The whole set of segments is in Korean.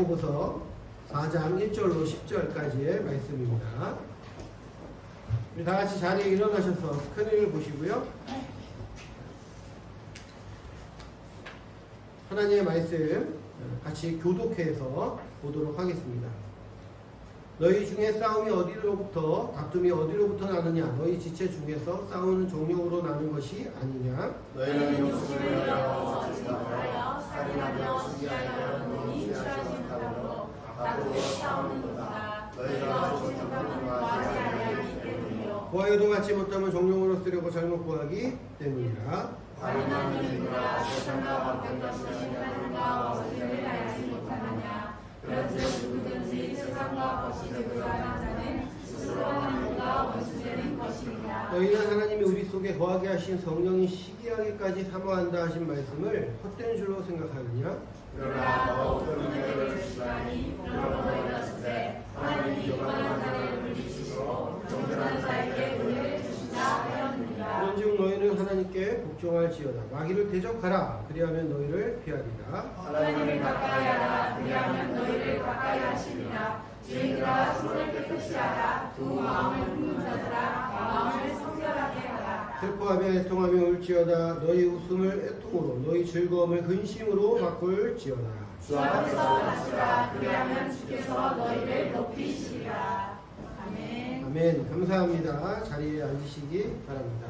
야고보서 4장 1절로 10절까지의 말씀입니다. 우리 다 같이 자리에 일어나셔서 스크린을 보시고요. 하나님의 말씀 같이 교독해서 보도록 하겠습니다. 너희 중에 싸움이 어디로부터 다툼이 어디로부터 나느냐? 너희 지체 중에서 싸우는 종력으로 나는 것이 아니냐? 너희는 욕심을 내어 거짓말하여 살인하며 시기하여 능히 취하지 못하므로 다투고 싸우는도다. 너희가 조직하는 구하지 아니하기 때문이요 구하여도 받지 못하면 종력으로 쓰려고 잘못 구하기 때문이라. 가련한 이들아 세상과 같은 것이 하나님과 어찌를 알지 못하느냐? 그런즉 누구든지 세상과 거시되고자 하는 자는 스스로 하나님과 원수되는 것입니다. 너희는 하나님이 우리 속에 거하게 하신 성령이 시기하기까지 사모한다 하신 말씀을 헛된 줄로 생각하느냐? 그러나 더욱 큰 은혜를 주시다니 그러므로 너희가 쓰되 하나님이 요만한 자를 물리시고 경건한 자에게 은혜를 주시자 하였느니라. 그런즉 너희는 하나님께 복종할지어다. 마귀를 대적하라. 그리하면 너희를 피하리라. 하나님을 가까이 하라. 그리하면 너희를 가까이 하시리라. 죄인들아 손을 깨끗이 하라. 두 마음을 품는 자들아 마음을 성결하게 하라. 슬퍼하며 애통하며 울지어다. 너희 웃음을 애통으로 너희 즐거움을 근심으로 바꿀지어다. 주 앞에서 하시라. 그리하면 주께서 너희를 높이시리라. 아멘. 아멘. 감사합니다. 자리에 앉으시기 바랍니다.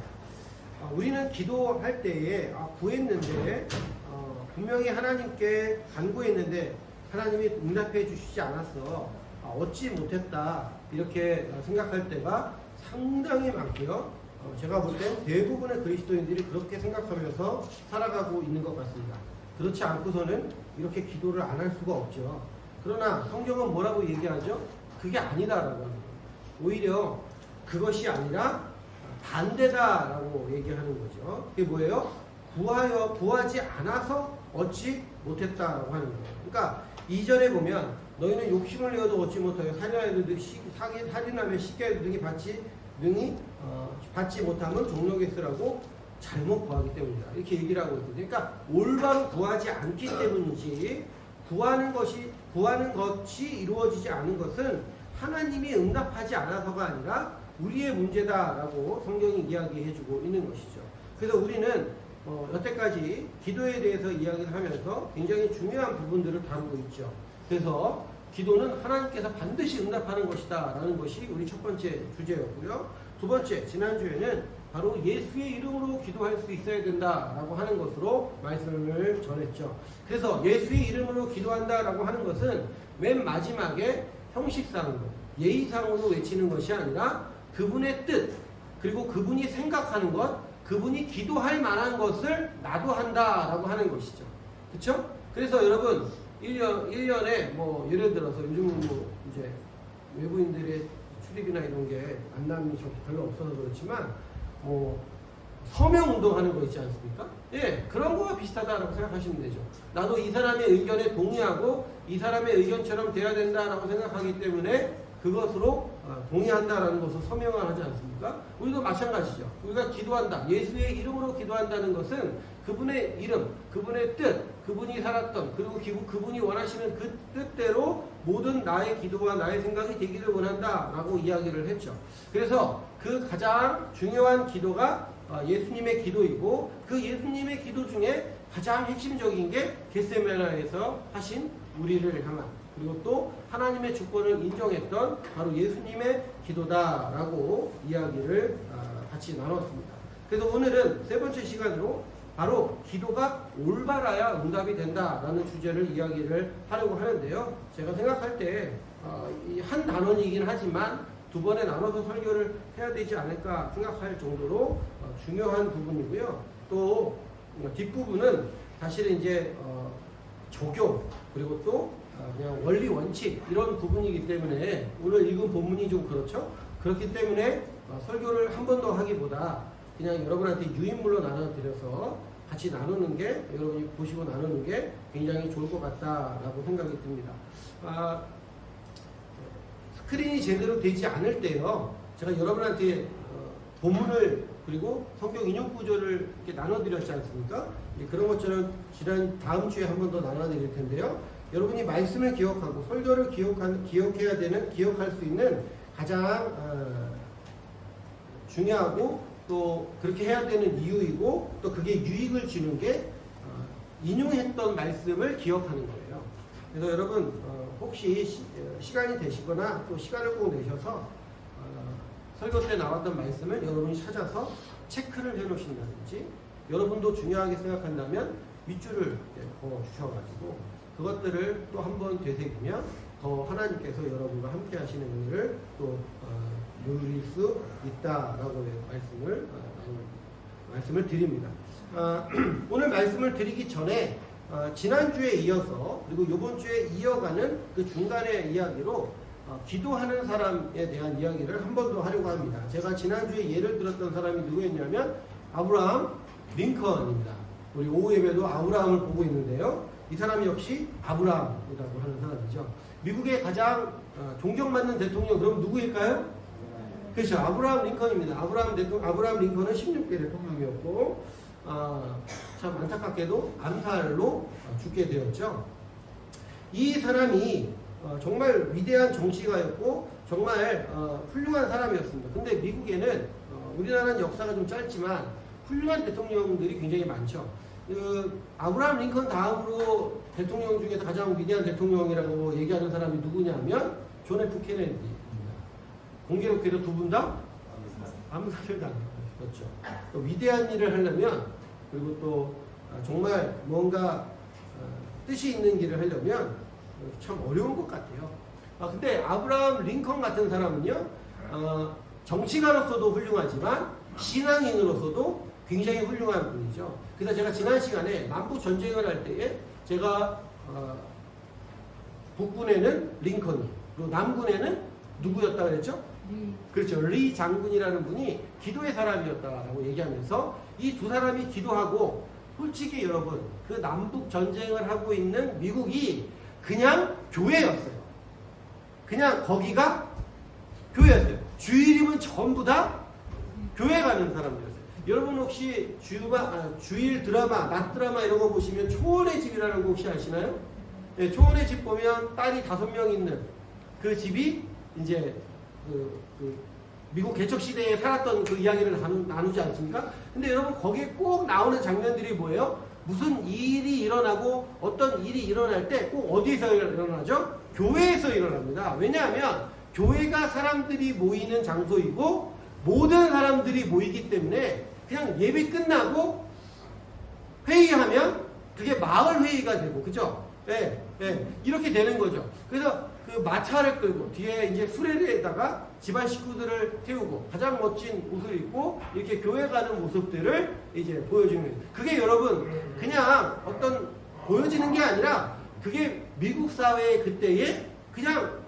우리는 기도할 때에 구했는데 분명히 하나님께 간구했는데 하나님이 응답해 주시지 않았어. 얻지 못했다. 이렇게 생각할 때가 상당히 많고요. 제가 볼 때 대부분의 그리스도인들이 그렇게 생각하면서 살아가고 있는 것 같습니다. 그렇지 않고서는 이렇게 기도를 안 할 수가 없죠. 그러나 성경은 뭐라고 얘기하죠? 그게 아니다라고 합니다. 오히려 그것이 아니라 반대다라고 얘기하는 거죠. 그게 뭐예요? 구하지 않아서 얻지 못했다라고 하는 거예요. 그러니까 2절에 보면 너희는 욕심을 내어도 얻지 못하여 살인하며 시기하여 능히 받지 못하면 종력에 쓰라고 잘못 구하기 때문이다. 이렇게 얘기를 하고 있거든요. 그러니까 올바로 구하지 않기 때문이지 구하는 것이 이루어지지 않은 것은 하나님이 응답하지 않아서가 아니라 우리의 문제다라고 성경이 이야기해주고 있는 것이죠. 그래서 우리는 여태까지 기도에 대해서 이야기를 하면서 굉장히 중요한 부분들을 다루고 있죠. 그래서 기도는 하나님께서 반드시 응답하는 것이다 라는 것이 우리 첫 번째 주제였고요. 두 번째, 지난주에는 바로 예수의 이름으로 기도할 수 있어야 된다라고 하는 것으로 말씀을 전했죠. 그래서 예수의 이름으로 기도한다라고 하는 것은 맨 마지막에 형식상으로, 예의상으로 외치는 것이 아니라 그분의 뜻, 그리고 그분이 생각하는 것, 그분이 기도할 만한 것을 나도 한다라고 하는 것이죠. 그렇죠? 그래서 여러분 1년에 예를 들어서 요즘은 이제 외부인들의 출입이나 이런 게 만남이 별로 없어서 그렇지만 서명 운동하는 거 있지 않습니까? 예, 그런 거와 비슷하다라고 생각하시면 되죠. 나도 이 사람의 의견에 동의하고 이 사람의 의견처럼 돼야 된다라고 생각하기 때문에 그것으로 동의한다라는 것을 서명을 하지 않습니까? 우리도 마찬가지죠. 우리가 기도한다. 예수의 이름으로 기도한다는 것은 그분의 이름, 그분의 뜻, 그분이 살았던 그리고 그분이 원하시는 그 뜻대로 모든 나의 기도와 나의 생각이 되기를 원한다라고 이야기를 했죠. 그래서 그 가장 중요한 기도가 예수님의 기도이고 그 예수님의 기도 중에 가장 핵심적인 게 겟세마네에서 하신 우리를 향한 그리고 또 하나님의 주권을 인정했던 바로 예수님의 기도다라고 이야기를 같이 나눴습니다. 그래서 오늘은 세 번째 시간으로 바로 기도가 올바라야 응답이 된다라는 주제를 이야기를 하려고 하는데요. 제가 생각할 때 한 단원이긴 하지만 두 번에 나눠서 설교를 해야 되지 않을까 생각할 정도로 중요한 부분이고요. 또 뒷부분은 사실은 이제 적용 그리고 또 그냥 원리 원칙 이런 부분이기 때문에 오늘 읽은 본문이 좀 그렇죠. 그렇기 때문에 설교를 한 번 더 하기보다 그냥 여러분한테 유인물로 나눠드려서 같이 나누는 게 여러분이 보시고 나누는 게 굉장히 좋을 것 같다라고 생각이 듭니다. 스크린이 제대로 되지 않을 때요. 제가 여러분한테 본문을 그리고 성경 인용 구조를 이렇게 나눠드렸지 않습니까? 그런 것처럼 다음 주에 한 번 더 나눠드릴 텐데요. 여러분이 말씀을 기억하고 설교를 기억해야 되는, 기억할 수 있는 가장 중요하고 또 그렇게 해야 되는 이유이고 또 그게 유익을 주는 게 인용했던 말씀을 기억하는 거예요. 그래서 여러분 혹시 시간이 되시거나 또 시간을 꼭 내셔서 설교 때 나왔던 말씀을 여러분이 찾아서 체크를 해 놓으신다든지 여러분도 중요하게 생각한다면 밑줄을 그어 주셔가지고 그것들을 또 한번 되새기면 더 하나님께서 여러분과 함께 하시는 은혜를 또 누릴 수 있다라고 말씀을 드립니다. 오늘 말씀을 드리기 전에 지난주에 이어서 그리고 이번 주에 이어가는 그 중간의 이야기로 기도하는 사람에 대한 이야기를 한 번 더 하려고 합니다. 제가 지난주에 예를 들었던 사람이 누구였냐면 아브라함 링컨입니다. 우리 오후 예배도 아브라함을 보고 있는데요. 이 사람이 역시 아브라함이라고 하는 사람이죠. 미국의 가장 존경받는 대통령 그럼 누구일까요? 그렇죠. 아브라함 링컨입니다. 아브라함 링컨은 16대 대통령이었고 참 안타깝게도 암살로 죽게 되었죠. 이 사람이 정말 위대한 정치가였고 정말 훌륭한 사람이었습니다. 근데 미국에는 우리나라는 역사가 좀 짧지만 훌륭한 대통령들이 굉장히 많죠. 아브라함 링컨 다음으로 대통령 중에서 가장 위대한 대통령이라고 얘기하는 사람이 누구냐면 존 F 케네디입니다. 공교롭게도 두 분 다 암살을 당했죠. 또 위대한 일을 하려면 그리고 또 정말 뭔가 뜻이 있는 길을 하려면 참 어려운 것 같아요. 근데 아브라함 링컨 같은 사람은요, 정치가로서도 훌륭하지만 신앙인으로서도 굉장히 훌륭한 분이죠. 그래서 제가 지난 시간에 남북 전쟁을 할 때에 제가 북군에는 링컨이 그리고 남군에는 누구였다 그랬죠? 그렇죠. 리 장군이라는 분이 기도의 사람이었다라고 얘기하면서 이 두 사람이 기도하고 솔직히 여러분 그 남북 전쟁을 하고 있는 미국이 그냥 교회였어요. 그냥 거기가 교회였어요. 주일이면 전부 다 교회 가는 사람들이었어요. 여러분 혹시 주일 드라마, 낮 드라마 이런 거 보시면 초원의 집이라는 거 혹시 아시나요? 네, 초원의 집 보면 딸이 5명 있는 그 집이 이제 미국 개척 시대에 살았던 그 이야기를 나누지 않습니까? 근데 여러분 거기에 꼭 나오는 장면들이 뭐예요? 무슨 일이 일어나고 어떤 일이 일어날 때 꼭 어디서 일어나죠? 교회에서 일어납니다. 왜냐하면 교회가 사람들이 모이는 장소이고 모든 사람들이 모이기 때문에 그냥 예배 끝나고 회의하면 그게 마을 회의가 되고 그죠? 네, 네, 이렇게 되는 거죠. 그래서 그 마차를 끌고 뒤에 이제 수레에다가 집안 식구들을 태우고 가장 멋진 옷을 입고 이렇게 교회 가는 모습들을 이제 보여주는 거예요. 그게 여러분 그냥 어떤 보여지는 게 아니라 그게 미국 사회의 그때의 그냥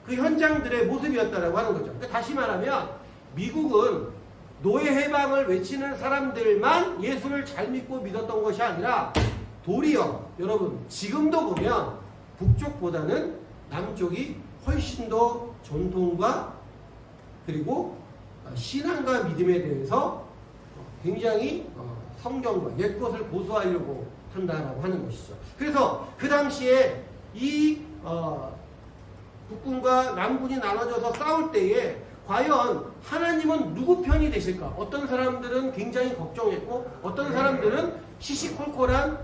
그 현장들의 모습이었다라고 하는 거죠. 그러니까 다시 말하면 미국은 노예 해방을 외치는 사람들만 예수를 잘 믿었던 것이 아니라 도리어 여러분 지금도 보면 북쪽보다는 남쪽이 훨씬 더 전통과 그리고 신앙과 믿음에 대해서 굉장히 성경과 옛것을 고수하려고 한다라고 하는 것이죠. 그래서 그 당시에 이 북군과 남군이 나눠져서 싸울 때에 과연 하나님은 누구 편이 되실까? 어떤 사람들은 굉장히 걱정했고 어떤 사람들은 시시콜콜한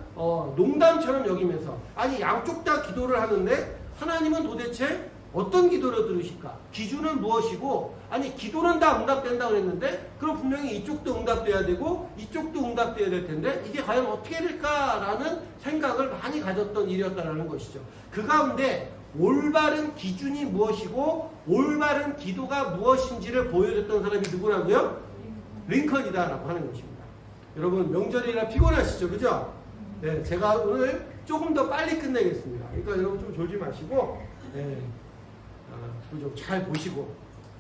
농담처럼 여기면서 아니 양쪽 다 기도를 하는데 하나님은 도대체 어떤 기도를 들으실까? 기준은 무엇이고 아니 기도는 다 응답된다고 그랬는데 그럼 분명히 이쪽도 응답돼야 되고 이쪽도 응답돼야 될 텐데 이게 과연 어떻게 될까라는 생각을 많이 가졌던 일이었다는 것이죠. 그 가운데 올바른 기준이 무엇이고 올바른 기도가 무엇인지를 보여줬던 사람이 누구라고요? 링컨이다라고 하는 것입니다. 여러분 명절이라 피곤하시죠? 그죠? 네, 제가 오늘 조금 더 빨리 끝내겠습니다. 그러니까 여러분 좀 졸지 마시고 네, 좀 잘 보시고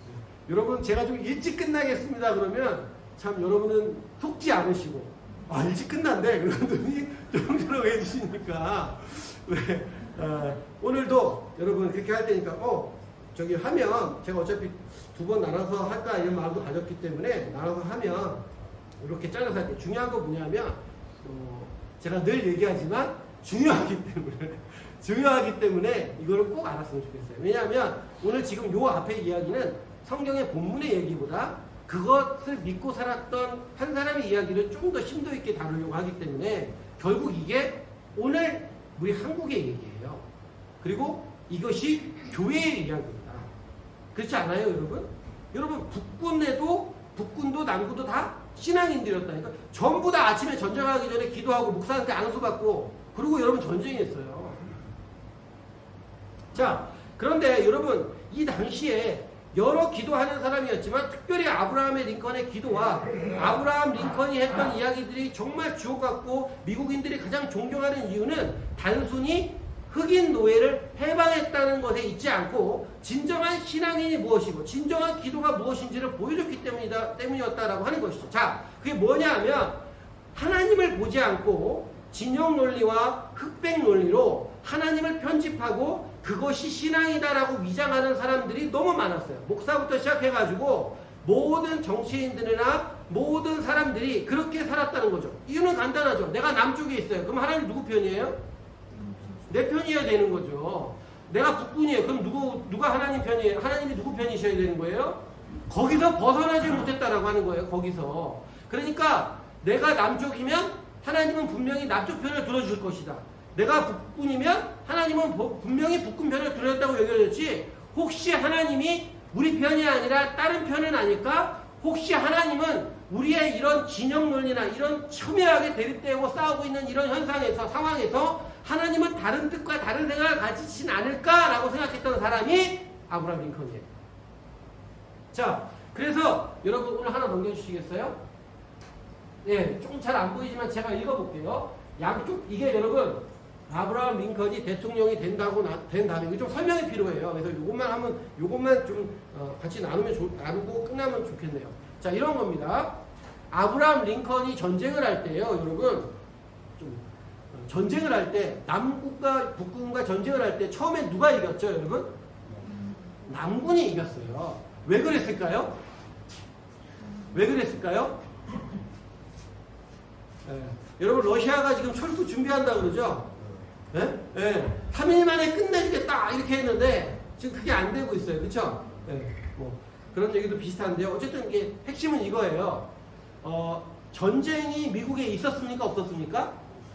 네. 여러분 제가 좀 일찍 끝나겠습니다 그러면 참 여러분은 속지 않으시고 일찍 끝난대 그러더니 좀 해주시니까 네. 오늘도 여러분 그렇게 할 테니까 저기 하면 제가 어차피 2번 나눠서 할까 이런 마음도 가졌기 때문에 나눠서 하면 이렇게 잘라서 할게요. 중요한 거 뭐냐면 제가 늘 얘기하지만 중요하기 때문에 중요하기 때문에 이거를 꼭 알았으면 좋겠어요. 왜냐하면 오늘 지금 요 앞에 이야기는 성경의 본문의 얘기보다 그것을 믿고 살았던 한 사람의 이야기를 좀 더 심도 있게 다루려고 하기 때문에 결국 이게 오늘 우리 한국의 얘기예요. 그리고 이것이 교회의 이야기입니다. 그렇지 않아요, 여러분? 여러분, 북군도 남구도 다 신앙인들이었다니까. 전부 다 아침에 전쟁하기 전에 기도하고 목사한테 안수받고 그리고 여러분 전쟁했어요. 자, 그런데 여러분 이 당시에 여러 기도하는 사람이었지만 특별히 아브라함의 링컨의 기도와 아브라함 링컨이 했던 이야기들이 정말 주옥 같고 미국인들이 가장 존경하는 이유는 단순히 흑인 노예를 해방했다는 것에 있지 않고 진정한 신앙인이 무엇이고 진정한 기도가 무엇인지를 보여줬기 때문이었다라고 하는 것이죠. 자, 그게 뭐냐 하면 하나님을 보지 않고 진영 논리와 흑백 논리로 하나님을 편집하고 그것이 신앙이다라고 위장하는 사람들이 너무 많았어요. 목사부터 시작해가지고 모든 정치인들이나 모든 사람들이 그렇게 살았다는 거죠. 이유는 간단하죠. 내가 남쪽에 있어요. 그럼 하나님 누구 편이에요? 내 편이어야 되는 거죠. 내가 북군이에요. 그럼 누가 하나님 편이에요? 하나님이 누구 편이셔야 되는 거예요? 거기서 벗어나지 못했다라고 하는 거예요. 거기서. 그러니까 내가 남쪽이면 하나님은 분명히 남쪽 편을 들어줄 것이다. 내가 북군이면 하나님은 분명히 북군 편을 들어줬다고 여겨졌지 혹시 하나님이 우리 편이 아니라 다른 편은 아닐까? 혹시 하나님은 우리의 이런 진영 논리나 이런 첨예하게 대립되고 싸우고 있는 이런 현상에서 상황에서 하나님은 다른 뜻과 다른 생각을 가지진 않을까라고 생각했던 사람이 아브라함 링컨이에요. 자, 그래서 여러분 오늘 하나 넘겨주시겠어요? 예, 조금 잘 안 보이지만 제가 읽어볼게요. 양쪽 이게 여러분 아브라함 링컨이 대통령이 된 다음에 이게 좀 설명이 필요해요. 그래서 요것만 좀 같이 나누고 끝나면 좋겠네요. 자, 이런 겁니다. 아브라함 링컨이 전쟁을 할 때요, 여러분 좀 전쟁을 할 때 남국과 북군과 전쟁을 할 때 처음에 누가 이겼죠, 여러분? 남군이 이겼어요. 왜 그랬을까요? 왜 그랬을까요? 여러분 러시아가 지금 철수 준비한다 그러죠? 예? 예. 3일 만에 끝내주겠다 이렇게 했는데 지금 그게 안 되고 있어요. 그렇죠? 예. 뭐 그런 얘기도 비슷한데요. 어쨌든 이게 핵심은 이거예요. 전쟁이 미국에 있었습니까? 없었습니까?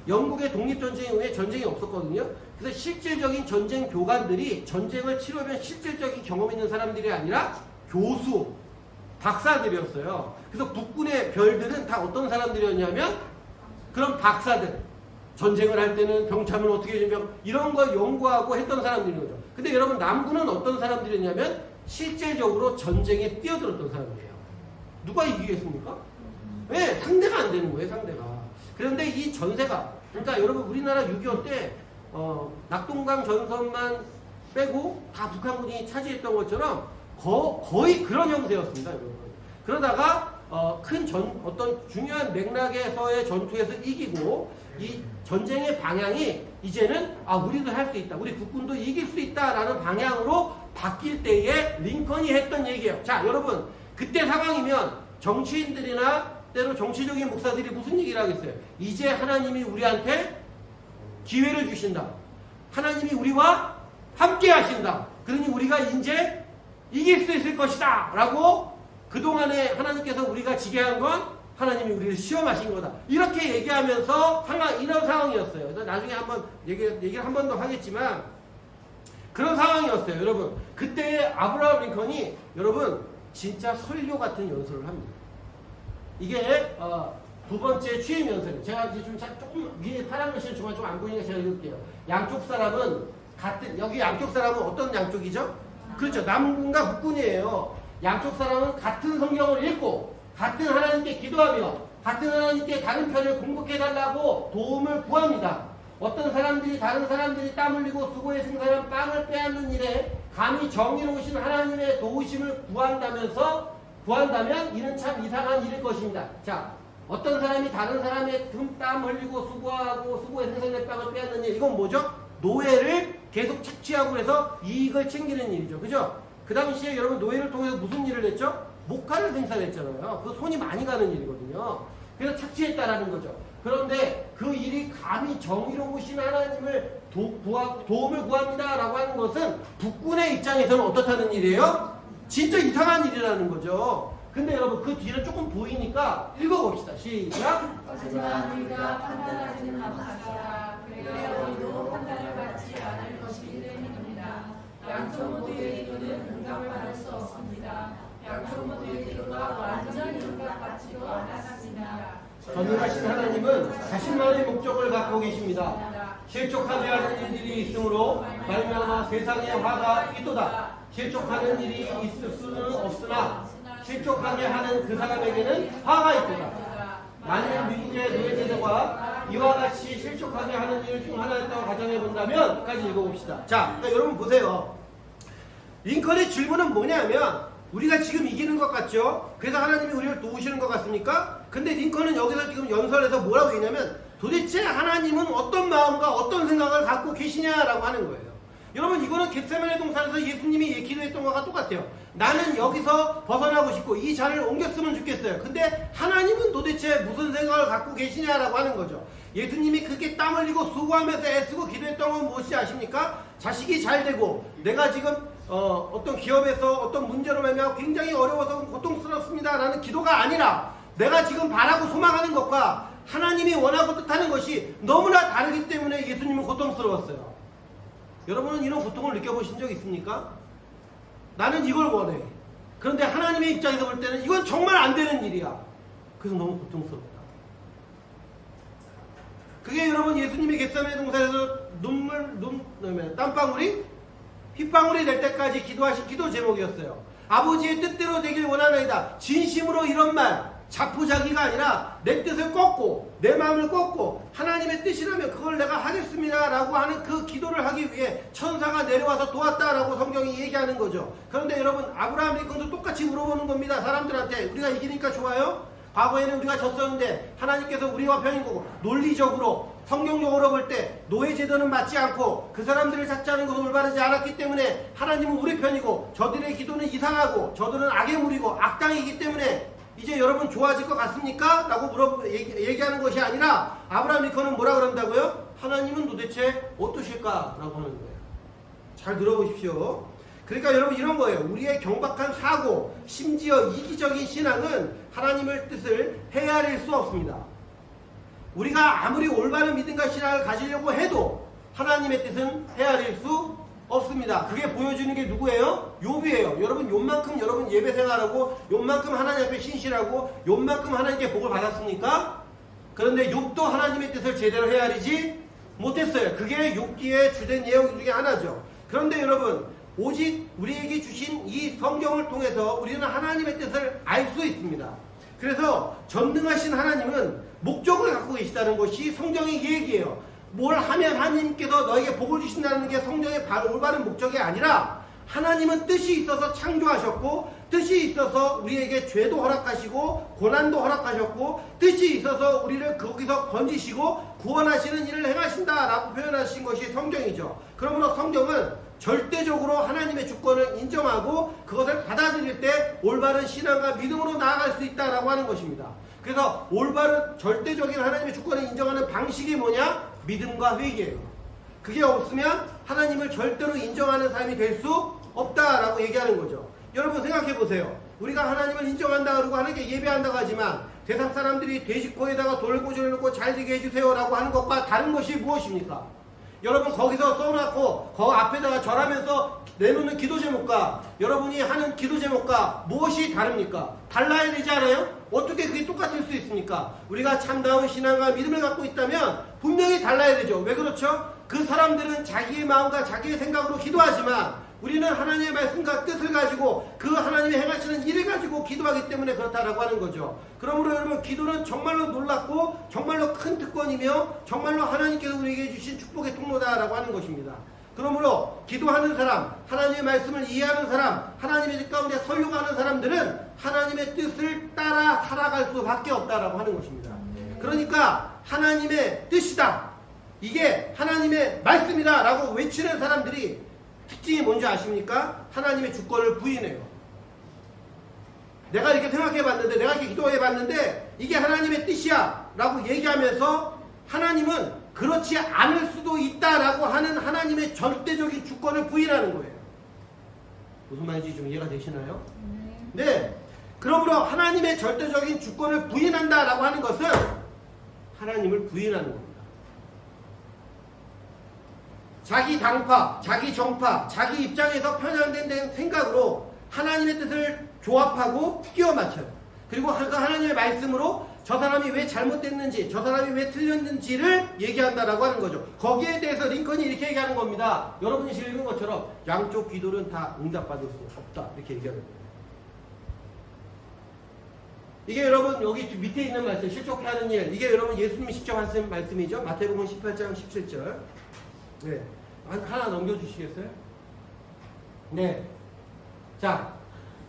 영국의 독립전쟁 후에 전쟁이 없었거든요. 그래서 실질적인 전쟁 교관들이 전쟁을 치르면 실질적인 경험 있는 사람들이 아니라 교수, 박사들이었어요. 그래서 북군의 별들은 다 어떤 사람들이었냐면 그런 박사들. 전쟁을 할 때는 병참을 어떻게 해주면 이런 거 연구하고 했던 사람들인 거죠. 근데 여러분 남군은 어떤 사람들이었냐면 실제적으로 전쟁에 뛰어들었던 사람들이에요. 누가 이기겠습니까? 네, 상대가 안 되는 거예요, 상대가. 그런데 이 전세가 그러니까 여러분 우리나라 6.25 때 낙동강 전선만 빼고 다 북한군이 차지했던 것처럼 거의 그런 형태였습니다, 여러분. 그러다가 어떤 중요한 맥락에서의 전투에서 이기고 이 전쟁의 방향이 이제는 우리도 할 수 있다. 우리 국군도 이길 수 있다라는 방향으로 바뀔 때에 링컨이 했던 얘기예요. 자, 여러분 그때 상황이면 정치인들이나 때로 정치적인 목사들이 무슨 얘기를 하겠어요? 이제 하나님이 우리한테 기회를 주신다. 하나님이 우리와 함께 하신다. 그러니 우리가 이제 이길 수 있을 것이다. 라고 그동안에 하나님께서 우리가 지게 한 건 하나님이 우리를 시험하신 거다. 이렇게 얘기하면서 이런 상황이었어요. 그래서 나중에 한번 얘기를 한 번 더 하겠지만 그런 상황이었어요. 여러분 그때 아브라함 링컨이 여러분 진짜 설교 같은 연설을 합니다. 이게 두 번째 취임 연설이에요. 제가 이제 조금 위에 파란 글씨는 좀 안 보이니까 제가 읽을게요. 양쪽 사람은 여기 양쪽 사람은 어떤 양쪽이죠? 그렇죠. 남군과 북군이에요. 양쪽 사람은 같은 성경을 읽고 같은 하나님께 기도하며 같은 하나님께 다른 편을 공급해달라고 도움을 구합니다. 어떤 사람들이 다른 사람들이 땀 흘리고 수고에 생산한 빵을 빼앗는 일에 감히 정의로우신 하나님의 도우심을 구한다면 이는 참 이상한 일일 것입니다. 자, 어떤 사람이 다른 사람의 땀 흘리고 수고하고 수고에 생산된 빵을 빼앗는 일, 이건 뭐죠? 노예를 계속 착취하고 해서 이익을 챙기는 일이죠. 그죠? 그 당시에 여러분 노예를 통해서 무슨 일을 했죠? 목화를 생산했잖아요. 그 손이 많이 가는 일이거든요. 그래서 착취했다라는 거죠. 그런데 그 일이 감히 정의로우신 하나님을 도움을 구합니다라고 하는 것은 북군의 입장에서는 어떻다는 일이에요? 진짜 이상한 일이라는 거죠. 근데 여러분 그 뒤는 조금 보이니까 읽어봅시다. 시작. 하지만 우리가 판단하지는 못하리라. 그래야 우리도 판단을 받지 않을 것이기 때문입니다. 양쪽 모두의 기도는 응답을 받을 수 없습니다. 양쪽 모두의 기도가 완전히 응답받지도 않았습니다. 전능하신 하나님은 자신만의 목적을 갖고 계십니다. 실족하게 하는 일들이 있으므로 말미암아 세상의 화가 있도다. 실족하는 일이 있을 수는 없으나 실족하게 하는 그 사람에게는 화가 있도다. 만일 미국의 노예제도가 이와 같이 실족하게 하는 일 중 하나였다고 가정해 본다면 까지 읽어봅시다. 자, 그러니까 여러분 보세요. 링컨의 질문은 뭐냐면 우리가 지금 이기는 것 같죠? 그래서 하나님이 우리를 도우시는 것 같습니까? 근데 링컨은 여기서 지금 연설에서 뭐라고 했냐면 도대체 하나님은 어떤 마음과 어떤 생각을 갖고 계시냐라고 하는 거예요. 여러분 이거는 겟세마네 동산에서 예수님이 기도했던 것과 똑같아요. 나는 여기서 벗어나고 싶고 이 자리를 옮겼으면 좋겠어요. 근데 하나님은 도대체 무슨 생각을 갖고 계시냐라고 하는 거죠. 예수님이 그렇게 땀 흘리고 수고하면서 애쓰고 기도했던 건 무엇이 아십니까? 자식이 잘 되고 내가 지금 어떤 기업에서 어떤 문제로 말미암아 굉장히 어려워서 고통스럽습니다 라는 기도가 아니라 내가 지금 바라고 소망하는 것과 하나님이 원하고 뜻하는 것이 너무나 다르기 때문에 예수님은 고통스러웠어요. 여러분은 이런 고통을 느껴보신 적 있습니까? 나는 이걸 원해. 그런데 하나님의 입장에서 볼 때는 이건 정말 안 되는 일이야. 그래서 너무 고통스럽다. 그게 여러분 예수님이 겟세마네 동산에서 땀방울이 핏방울이 될 때까지 기도하신 기도 제목이었어요. 아버지의 뜻대로 되길 원하나이다. 진심으로 이런 말, 자포자기가 아니라 내 뜻을 꺾고 내 마음을 꺾고 하나님의 뜻이라면 그걸 내가 하겠습니다 라고 하는 그 기도를 하기 위해 천사가 내려와서 도왔다라고 성경이 얘기하는 거죠. 그런데 여러분 아브라함 링컨도 똑같이 물어보는 겁니다. 사람들한테 우리가 이기니까 좋아요? 과거에는 우리가 졌었는데 하나님께서 우리와 편인 거고 논리적으로 성경적으로 볼 때 노예제도는 맞지 않고 그 사람들을 찾자는 것은 올바르지 않았기 때문에 하나님은 우리 편이고 저들의 기도는 이상하고 저들은 악의 무리고 악당이기 때문에 이제 여러분 좋아질 것 같습니까? 라고 얘기하는 것이 아니라 아브라함 링컨은 뭐라 그런다고요? 하나님은 도대체 어떠실까? 라고 하는 거예요. 잘 들어보십시오. 그러니까 여러분 이런 거예요. 우리의 경박한 사고 심지어 이기적인 신앙은 하나님의 뜻을 헤아릴 수 없습니다. 우리가 아무리 올바른 믿음과 신앙을 가지려고 해도 하나님의 뜻은 헤아릴 수 없습니다. 그게 보여주는 게 누구예요? 욥이에요. 여러분 욥만큼 여러분 예배 생활하고 욥만큼 하나님 앞에 신실하고 욥만큼 하나님께 복을 받았습니까? 그런데 욥도 하나님의 뜻을 제대로 헤아리지 못했어요. 그게 욥기의 주된 내용 중에 하나죠. 그런데 여러분 오직 우리에게 주신 이 성경을 통해서 우리는 하나님의 뜻을 알 수 있습니다. 그래서 전능하신 하나님은 목적을 갖고 계시다는 것이 성경의 얘기예요. 뭘 하면 하나님께서 너에게 복을 주신다는 게 성경의 올바른 목적이 아니라 하나님은 뜻이 있어서 창조하셨고 뜻이 있어서 우리에게 죄도 허락하시고 고난도 허락하셨고 뜻이 있어서 우리를 거기서 건지시고 구원하시는 일을 행하신다라고 표현하신 것이 성경이죠. 그러므로 성경은 절대적으로 하나님의 주권을 인정하고 그것을 받아들일 때 올바른 신앙과 믿음으로 나아갈 수 있다라고 하는 것입니다. 그래서 올바른 절대적인 하나님의 주권을 인정하는 방식이 뭐냐? 믿음과 회개예요. 그게 없으면 하나님을 절대로 인정하는 삶이 될 수 없다라고 얘기하는 거죠. 여러분 생각해 보세요. 우리가 하나님을 인정한다 그러고 하나님께 예배한다고 하지만 세상 사람들이 돼지코에다가 돌을 꽂아놓고 잘되게 해주세요 라고 하는 것과 다른 것이 무엇입니까? 여러분 거기서 써놓고 그 앞에다가 절하면서 내놓는 기도 제목과 여러분이 하는 기도 제목과 무엇이 다릅니까? 달라야 되지 않아요? 어떻게 그게 똑같을 수 있습니까? 우리가 참다운 신앙과 믿음을 갖고 있다면 분명히 달라야 되죠. 왜 그렇죠? 그 사람들은 자기의 마음과 자기의 생각으로 기도하지만 우리는 하나님의 말씀과 뜻을 가지고 그 하나님이 행하시는 일을 가지고 기도하기 때문에 그렇다라고 하는 거죠. 그러므로 여러분 기도는 정말로 놀랍고 정말로 큰 특권이며 정말로 하나님께서 우리에게 주신 축복의 통로다라고 하는 것입니다. 그러므로 기도하는 사람, 하나님의 말씀을 이해하는 사람, 하나님의 뜻 가운데 설교하는 사람들은 하나님의 뜻을 따라 살아갈 수밖에 없다라고 하는 것입니다. 그러니까 하나님의 뜻이다. 이게 하나님의 말씀이다 라고 외치는 사람들이 특징이 뭔지 아십니까? 하나님의 주권을 부인해요. 내가 이렇게 생각해 봤는데 내가 이렇게 기도해 봤는데 이게 하나님의 뜻이야 라고 얘기하면서 하나님은 그렇지 않을 수도 있다라고 하는 하나님의 절대적인 주권을 부인하는 거예요. 무슨 말인지 좀 이해가 되시나요? 네. 그러므로 하나님의 절대적인 주권을 부인한다라고 하는 것은 하나님을 부인하는 겁니다. 자기 당파, 자기 정파, 자기 입장에서 편향된 생각으로 하나님의 뜻을 조합하고 끼워 맞춰요. 그리고 하나님의 말씀으로 저 사람이 왜 잘못됐는지, 저 사람이 왜 틀렸는지를 얘기한다라고 하는 거죠. 거기에 대해서 링컨이 이렇게 얘기하는 겁니다. 여러분이 지금 읽은 것처럼 양쪽 기도는 다 응답받을 수 없다. 이렇게 얘기하는 거예요. 이게 여러분 여기 밑에 있는 말씀, 실족해 하는 일. 이게 여러분 예수님이 직접 하신 말씀이죠. 마태복음 18장 17절. 네. 하나 넘겨주시겠어요? 네. 자,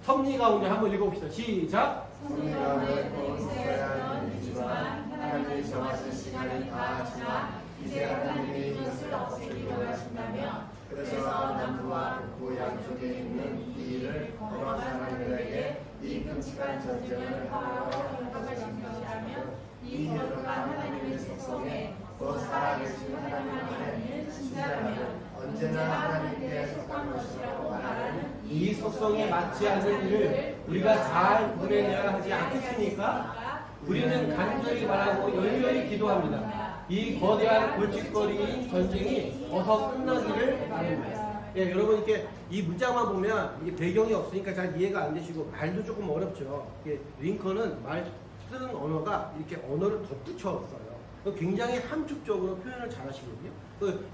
섭리 가운데 한번 읽어봅시다. 시작. 섭리 가운데 꼭 있어야 하는 일이지만 하나님이 정하신 시간이 다 지나 이제 하나님이 이것을 없애기로 하신다면 그래서 남부와 북부 양쪽에 있는 이 일을 범한 사람들에게 이 끔찍한 전쟁을 하라고 허락하신 것이라면 이 거룩한 하나님의 속성에 곧 살아계신 하나님의 신자라면 언제나 하나님께 속한 것이라고 말하는 이 속성에 맞지 않는 일을 우리가 잘 구해내야 하지 않겠습니까? 우리는 간절히 바라고 열렬히 기도합니다. 이 거대한 골칫거리인 전쟁이 어서 끝나기를 바랍니다. 예, 여러분 이렇게 이 문장만 보면 이게 배경이 없으니까 잘 이해가 안 되시고 말도 조금 어렵죠. 이게 링컨은 말 쓰는 언어가 이렇게 언어를 덧붙였어요. 굉장히 함축적으로 표현을 잘 하시거든요.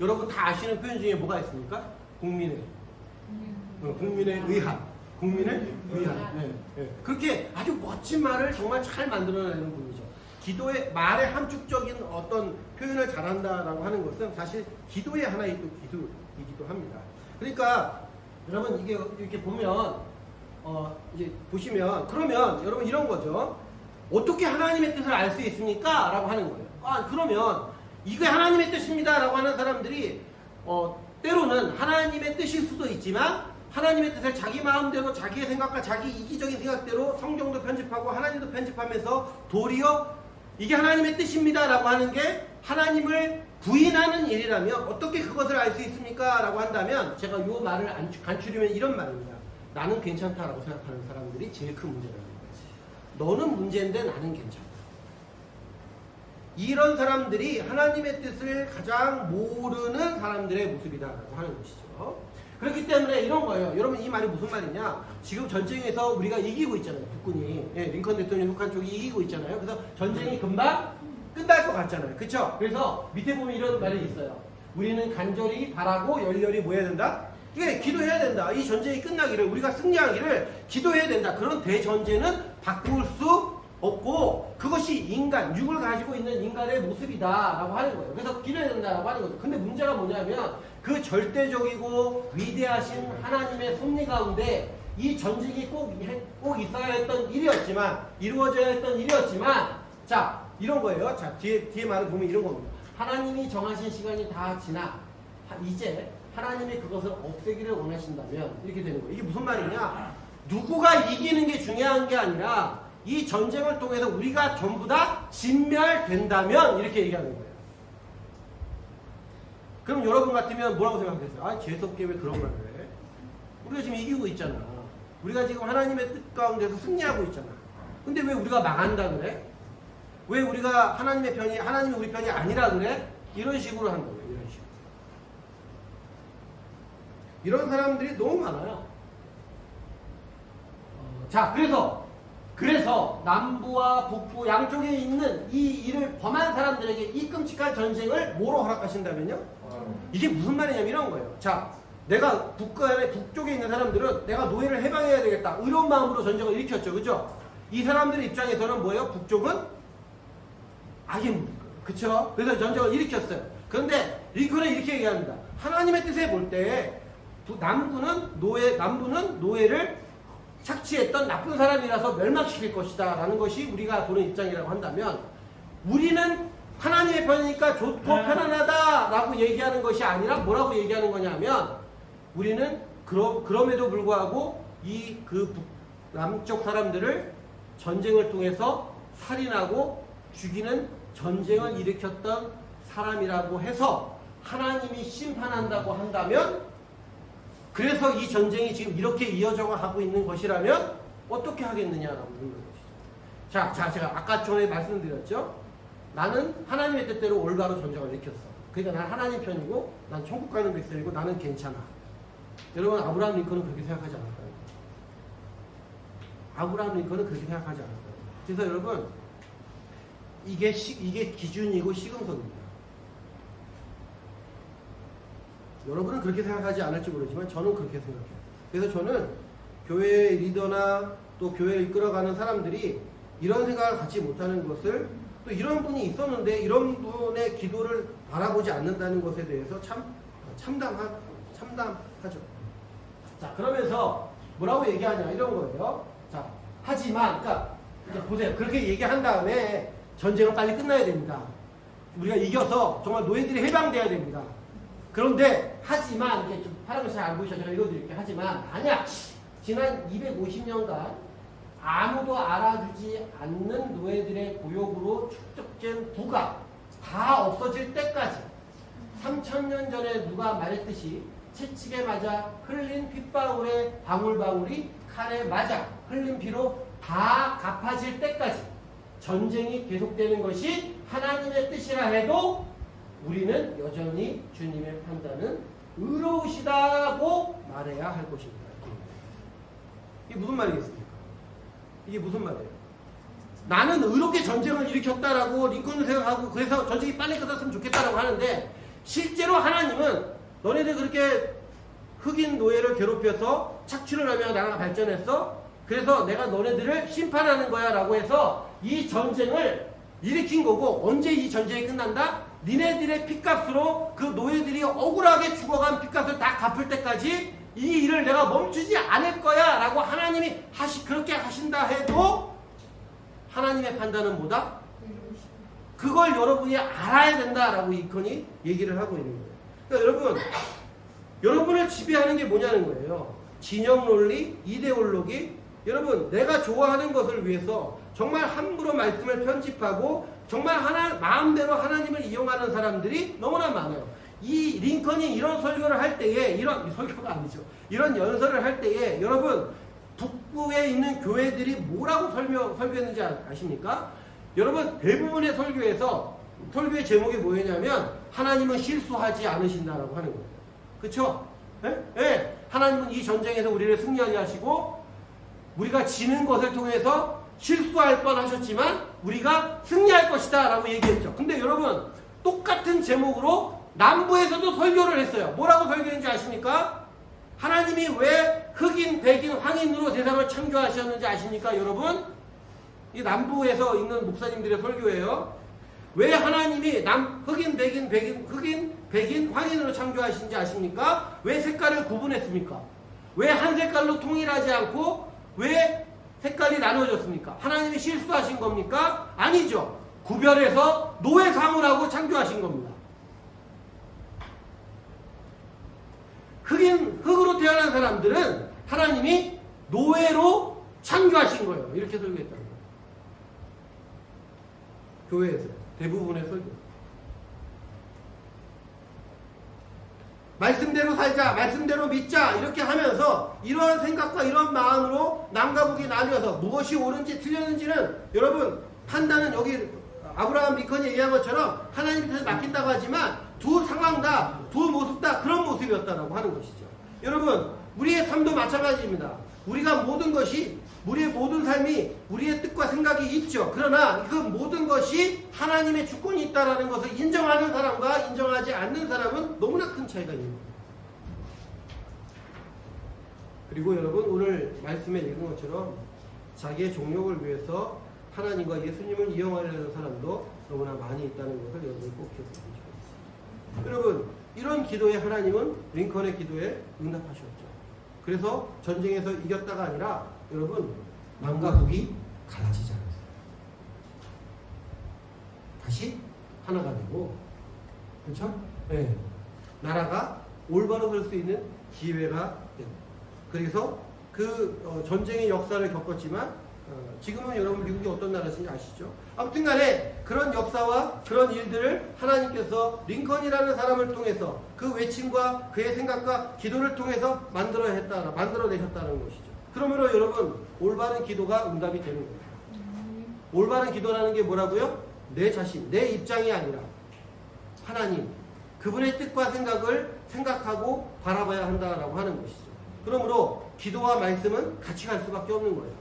여러분 다 아시는 표현 중에 뭐가 있습니까? 국민의 의한. 국민의 의한. 네, 네. 그렇게 아주 멋진 말을 정말 잘 만들어내는 분이죠. 기도의 말의 함축적인 어떤 표현을 잘한다라고 하는 것은 사실 기도의 하나의 또 기도이기도 합니다. 그러니까 여러분 이게 이렇게 보면 이제 보시면 그러면 여러분 이런 거죠. 어떻게 하나님의 뜻을 알 수 있습니까? 라고 하는 거예요. 그러면 이게 하나님의 뜻입니다 라고 하는 사람들이 때로는 하나님의 뜻일 수도 있지만 하나님의 뜻을 자기 마음대로 자기의 생각과 자기 이기적인 생각대로 성경도 편집하고 하나님도 편집하면서 도리어 이게 하나님의 뜻입니다 라고 하는 게 하나님을 부인하는 일이라면 어떻게 그것을 알 수 있습니까? 라고 한다면 제가 이 말을 간추리면 이런 말입니다. 나는 괜찮다라고 생각하는 사람들이 제일 큰 문제라는 거지. 너는 문제인데 나는 괜찮다. 이런 사람들이 하나님의 뜻을 가장 모르는 사람들의 모습이다라고 하는 것이죠. 그렇기 때문에 이런 거예요. 여러분 이 말이 무슨 말이냐? 지금 전쟁에서 우리가 이기고 있잖아요. 북군이. 링컨 대통령이 속한 쪽이 이기고 있잖아요. 그래서 전쟁이 금방 끝날 것 같잖아요. 그렇죠? 그래서 밑에 보면 이런 말이 있어요. 우리는 간절히 바라고 열렬히 뭐 해야 된다? 이게 기도해야 된다. 이 전쟁이 끝나기를 우리가 승리하기를 기도해야 된다. 그런 대전제는 바꿀 수 없고 그것이 인간, 육을 가지고 있는 인간의 모습이다라고 하는 거예요. 그래서 기도해야 된다라고 하는 거죠. 근데 문제가 뭐냐면 그 절대적이고 위대하신 하나님의 섭리 가운데 이 전쟁이 꼭 있어야 했던 일이었지만 이루어져야 했던 일이었지만 자 이런 거예요. 자 뒤에 말을 보면 이런 겁니다. 하나님이 정하신 시간이 다 지나 이제 하나님이 그것을 없애기를 원하신다면 이렇게 되는 거예요. 이게 무슨 말이냐? 누구가 이기는 게 중요한 게 아니라 이 전쟁을 통해서 우리가 전부 다 진멸된다면 이렇게 얘기하는 거예요. 그럼 여러분 같으면 뭐라고 생각하겠어요? 재수없게 왜 그런 말을 해? 우리가 지금 이기고 있잖아. 우리가 지금 하나님의 뜻 가운데서 승리하고 있잖아. 근데 왜 우리가 망한다 그래? 왜 우리가 하나님의 편이, 하나님이 우리 편이 아니라 그래? 이런 식으로 한다고요. 이런 식으로. 이런 사람들이 너무 많아요. 자, 그래서 남부와 북부 양쪽에 있는 이 일을 범한 사람들에게 이 끔찍한 전쟁을 뭐로 허락하신다면요? 이게 무슨 말이냐면 이런 거예요. 자, 내가 북쪽에 있는 사람들은 내가 노예를 해방해야 되겠다. 이런 마음으로 전쟁을 일으켰죠. 그죠? 이 사람들의 입장에서는 뭐예요? 북쪽은 악인. 그쵸? 그래서 전쟁을 일으켰어요. 그런데 링컨은 이렇게 얘기합니다. 하나님의 뜻에 볼 때 남부는 노예를 착취했던 나쁜 사람이라서 멸망시킬 것이다 라는 것이 우리가 보는 입장이라고 한다면 우리는 하나님의 편이니까 좋고 편안하다 라고 얘기하는 것이 아니라 뭐라고 얘기하는 거냐면 우리는 그럼에도 불구하고 그 남쪽 사람들을 전쟁을 통해서 살인하고 죽이는 전쟁을 일으켰던 사람이라고 해서 하나님이 심판한다고 한다면, 그래서 이 전쟁이 지금 이렇게 이어져 가고 있는 것이라면 어떻게 하겠느냐라고 묻는 것이죠. 자, 제가 아까 전에 말씀드렸죠. 나는 하나님의 뜻대로 올바로 전쟁을 일으켰어. 그러니까 난 하나님 편이고 난 천국 가는 백성이고 나는 괜찮아. 여러분, 아브라함 링컨은 그렇게 생각하지 않을까요? 아브라함 링컨은 그렇게 생각하지 않을까요? 그래서 여러분, 이게 기준이고 시금석입니다. 여러분은 그렇게 생각하지 않을지 모르지만 저는 그렇게 생각해요. 그래서 저는 교회 리더나 또 교회를 이끌어가는 사람들이 이런 생각을 갖지 못하는 것을, 또 이런 분이 있었는데 이런 분의 기도를 바라보지 않는다는 것에 대해서 참담하죠. 자, 그러면서 뭐라고 얘기하냐 이런 거예요. 자, 하지만, 그러니까 이제 보세요. 그렇게 얘기한 다음에 전쟁은 빨리 끝나야 됩니다. 우리가 이겨서 정말 노예들이 해방돼야 됩니다. 그런데 하지만, 이게 좀 파란 거 잘 안 보이셔서 제가 읽어드릴게요. 하지만 만약 지난 250년간 아무도 알아주지 않는 노예들의 고역으로 축적된 부가 다 없어질 때까지, 3000년 전에 누가 말했듯이 채찍에 맞아 흘린 핏방울의 방울방울이 칼에 맞아 흘린 피로 다 갚아질 때까지 전쟁이 계속되는 것이 하나님의 뜻이라 해도 우리는 여전히 주님의 판단은 의로우시다고 말해야 할 것입니다. 이게 무슨 말이겠습니까? 이게 무슨 말이에요? 나는 의롭게 전쟁을 일으켰다라고 링컨을 생각하고 그래서 전쟁이 빨리 끝났으면 좋겠다라고 하는데, 실제로 하나님은 너네들 그렇게 흑인 노예를 괴롭혀서 착취를 하며 나라가 발전했어? 그래서 내가 너네들을 심판하는 거야 라고 해서 이 전쟁을 일으킨 거고, 언제 이 전쟁이 끝난다? 니네들의 핏값으로 그 노예들이 억울하게 죽어간 핏값을 다 갚을 때까지 이 일을 내가 멈추지 않을 거야 라고 하나님이 그렇게 하신다 해도 하나님의 판단은 뭐다? 그걸 여러분이 알아야 된다라고 이컨이 얘기를 하고 있는 거예요. 그러니까 여러분, 여러분을 지배하는 게 뭐냐는 거예요. 진영 논리, 이데올로기. 여러분, 내가 좋아하는 것을 위해서 정말 함부로 말씀을 편집하고 정말 마음대로 하나님을 이용하는 사람들이 너무나 많아요. 이 링컨이 이런 설교를 할 때에, 이런 설교가 아니죠. 이런 연설을 할 때에 여러분, 북부에 있는 교회들이 뭐라고 설교했는지 아십니까? 여러분, 대부분의 설교의 제목이 뭐였냐면 하나님은 실수하지 않으신다라고 하는 거예요. 그쵸? 예? 하나님은 이 전쟁에서 우리를 승리하게 하시고 우리가 지는 것을 통해서 실수할 뻔하셨지만 우리가 승리할 것이다 라고 얘기했죠. 근데 여러분, 똑같은 제목으로 남부에서도 설교를 했어요. 뭐라고 설교했는지 아십니까? 하나님이 왜 흑인, 백인, 황인으로 세상을 창조하셨는지 아십니까 여러분? 이 남부에서 있는 목사님들의 설교예요. 왜 하나님이 흑인, 백인, 황인으로 창조하신지 아십니까? 왜 색깔을 구분했습니까? 왜 한 색깔로 통일하지 않고 왜 색깔이 나눠졌습니까? 하나님이 실수하신 겁니까? 아니죠. 구별해서 노예 삼으라고 창조하신 겁니다. 흑으로 태어난 사람들은 하나님이 노예로 창조하신 거예요. 이렇게 설교했다는 거예요. 교회에서 대부분의 설교. 말씀대로 살자, 말씀대로 믿자 이렇게 하면서 이러한 생각과 이런 마음으로 남과 북이 나뉘어서 무엇이 옳은지 틀렸는지는 여러분 판단은 여기 아브라함 링컨이 얘기한 것처럼 하나님께서 맡긴다고 하지만 두 상황 다, 두 모습 다 그런 모습이었다라고 하는 것이죠. 여러분, 우리의 삶도 마찬가지입니다. 우리가 모든 것이, 우리의 모든 삶이 우리의 뜻과 생각이 있죠. 그러나 그 모든 것이 하나님의 주권이 있다는 것을 인정하는 사람과 인정하지 않는 사람은 너무나 큰 차이가 있는 거예요. 그리고 여러분, 오늘 말씀에 읽은 것처럼 자기의 종력을 위해서 하나님과 예수님을 이용하려는 사람도 너무나 많이 있다는 것을 여러분이 꼭 기억하시기 바랍니다. 여러분, 이런 기도에 하나님은 링컨의 기도에 응답하셨죠. 그래서 전쟁에서 이겼다가 아니라 여러분, 남과 북이 갈라지지 않았어요. 다시 하나가 되고, 그렇죠? 네. 나라가 올바로 설 수 있는 기회가 되고, 그래서 그 전쟁의 역사를 겪었지만 지금은 여러분 미국이 어떤 나라인지 아시죠? 아무튼 간에 그런 역사와 그런 일들을 하나님께서 링컨이라는 사람을 통해서 그 외침과 그의 생각과 기도를 통해서 만들어내셨다는 것이죠. 그러므로 여러분 올바른 기도가 응답이 되는 거예요. 올바른 기도라는 게 뭐라고요? 내 자신, 내 입장이 아니라 하나님, 그분의 뜻과 생각을 생각하고 바라봐야 한다라고 하는 것이죠. 그러므로 기도와 말씀은 같이 갈 수밖에 없는 거예요.